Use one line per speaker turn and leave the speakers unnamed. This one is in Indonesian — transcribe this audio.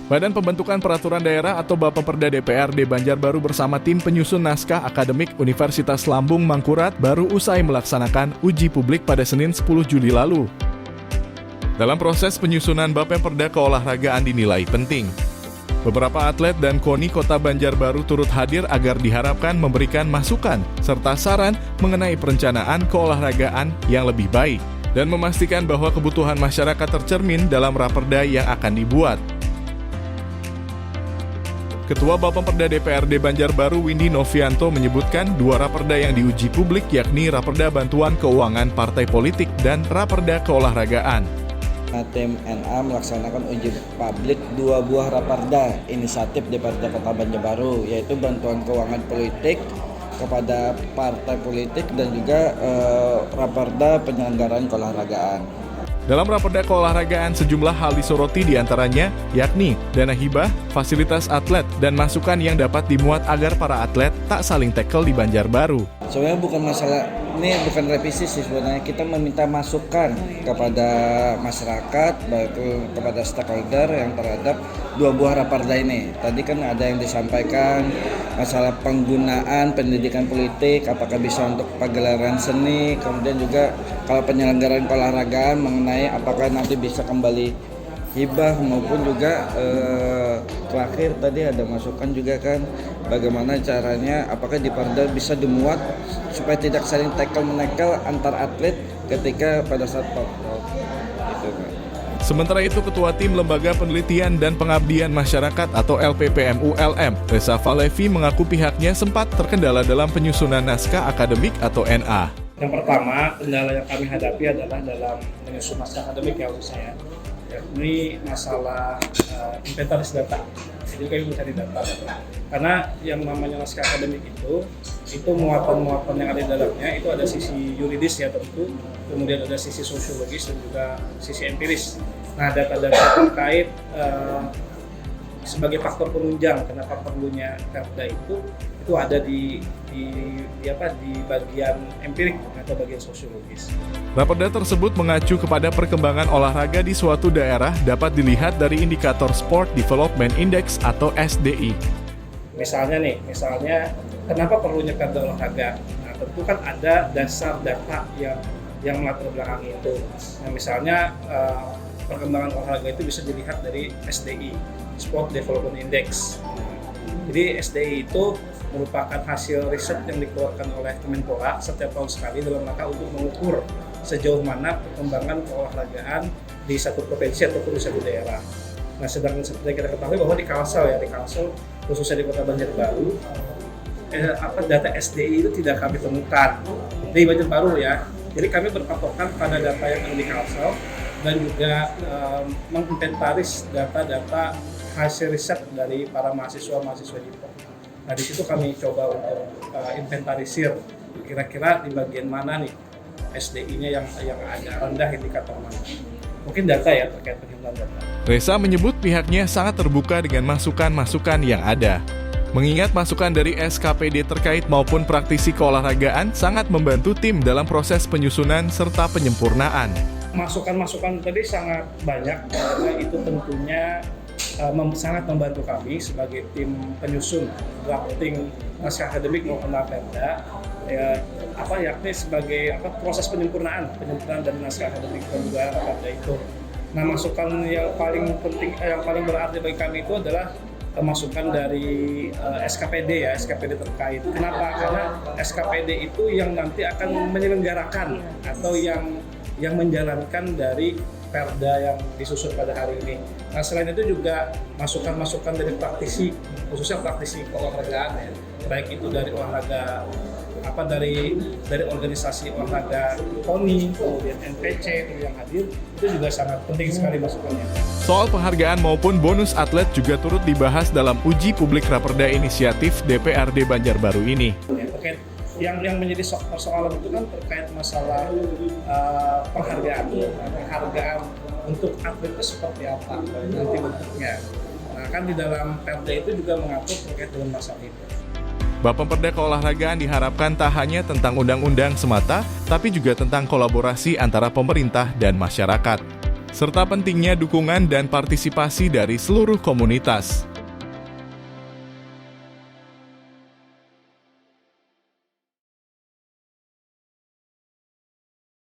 Badan Pembentukan Peraturan Daerah atau Bappeperda DPRD Banjarbaru bersama tim penyusun naskah akademik Universitas Lambung Mangkurat baru usai melaksanakan uji publik pada Senin 10 Juli lalu. Dalam proses penyusunan Bappeperda keolahragaan dinilai penting. Beberapa atlet dan KONI Kota Banjarbaru turut hadir agar diharapkan memberikan masukan serta saran mengenai perencanaan keolahragaan yang lebih baik dan memastikan bahwa kebutuhan masyarakat tercermin dalam raperda yang akan dibuat. Ketua Bappeperda DPRD Banjarbaru Windy Novianto menyebutkan dua raperda yang diuji publik yakni Raperda Bantuan Keuangan Partai Politik dan Raperda Keolahragaan.
Tim NA melaksanakan uji publik dua buah raperda inisiatif DPRD Kota Banjarbaru, yaitu bantuan keuangan politik kepada partai politik dan juga raperda penyelenggaraan keolahragaan.
Dalam raperda keolahragaan sejumlah hal disoroti diantaranya yakni dana hibah, fasilitas atlet, dan masukan yang dapat dimuat agar para atlet tak saling tackle di Banjarbaru.
Sebenarnya bukan masalah, ini bukan revisi sih sebenarnya, kita meminta masukan kepada masyarakat, baik kepada stakeholder yang terhadap dua buah raperda ini. Tadi kan ada yang disampaikan masalah penggunaan pendidikan politik, apakah bisa untuk pagelaran seni, kemudian juga kalau penyelenggaraan keolahragaan mengenai apakah nanti bisa kembali hibah maupun juga terakhir tadi ada masukan juga kan bagaimana caranya apakah di Perda bisa dimuat supaya tidak saling tackle-menekel antar atlet ketika pada saat Papua itu kan.
Sementara itu, Ketua Tim Lembaga Penelitian dan Pengabdian Masyarakat atau LPPMU-LM, Reza Falevi mengaku pihaknya sempat terkendala dalam penyusunan naskah akademik atau NA.
Yang pertama, kendala yang kami hadapi adalah dalam menyusun naskah akademik ya untuk saya. Ini masalah inventaris data. Jadi kami mencari data. Karena yang namanya naskah akademik itu muatan-muatan yang ada di dalamnya itu ada sisi yuridis ya tentu, kemudian ada sisi sosiologis dan juga sisi empiris. Nah, data-data terkait sebagai faktor penunjang kenapa perlunya Perda itu ada di bagian empirik atau bagian sosiologis.
Raperda tersebut mengacu kepada perkembangan olahraga di suatu daerah dapat dilihat dari indikator Sport Development Index atau SDI.
Misalnya kenapa perlunya Perda olahraga? Nah, tentu kan ada dasar data yang melatar belakangi itu. Nah, misalnya perkembangan olahraga itu bisa dilihat dari SDI, Sport Development Index. Jadi SDI itu merupakan hasil riset yang dikeluarkan oleh Kemenpora setiap tahun sekali dalam rangka untuk mengukur sejauh mana perkembangan keolahragaan di satu provinsi ataupun di satu daerah. Nah, sedangkan seperti kita ketahui bahwa di Kalsel khususnya di Kota Banjarbaru, data SDI itu tidak kami temukan di Banjarbaru ya. Jadi kami berpatokan pada data yang ada di Kalsel dan juga menginventaris data-data hasil riset dari para mahasiswa di POK. Nah, di situ kami coba untuk inventarisir kira-kira di bagian mana nih SDI-nya yang agak rendah, indikator mana. Mungkin data ya terkait penghimpunan data.
Reza menyebut pihaknya sangat terbuka dengan masukan-masukan yang ada. Mengingat masukan dari SKPD terkait maupun praktisi keolahragaan sangat membantu tim dalam proses penyusunan serta penyempurnaan.
Masukan-masukan tadi sangat banyak, karena itu tentunya sangat membantu kami sebagai tim penyusun drafting naskah akademik maupun Perda, yakni sebagai proses penyempurnaan dari naskah akademik dan juga Perda itu. Nah, masukan yang paling penting, yang paling berarti bagi kami itu adalah masukan dari SKPD terkait. Kenapa? Karena SKPD itu yang nanti akan menyelenggarakan atau yang menjalankan dari Perda yang disusun pada hari ini. Nah, selain itu juga masukan-masukan dari praktisi, khususnya praktisi keolahragaan ya, baik itu dari olahraga dari organisasi olahraga KONI, kemudian NPC yang hadir, itu juga sangat penting sekali masukannya.
Soal penghargaan maupun bonus atlet juga turut dibahas dalam uji publik raperda inisiatif DPRD Banjarbaru ini.
Ya, terkait yang menjadi persoalan itu kan terkait masalah penghargaan untuk atlet itu seperti apa nanti bentuknya. Nah, kan di dalam Perda itu juga mengatur terkait dengan masalah itu.
Bappeperda keolahragaan diharapkan tak hanya tentang undang-undang semata, tapi juga tentang kolaborasi antara pemerintah dan masyarakat. serta pentingnya dukungan dan partisipasi dari seluruh komunitas.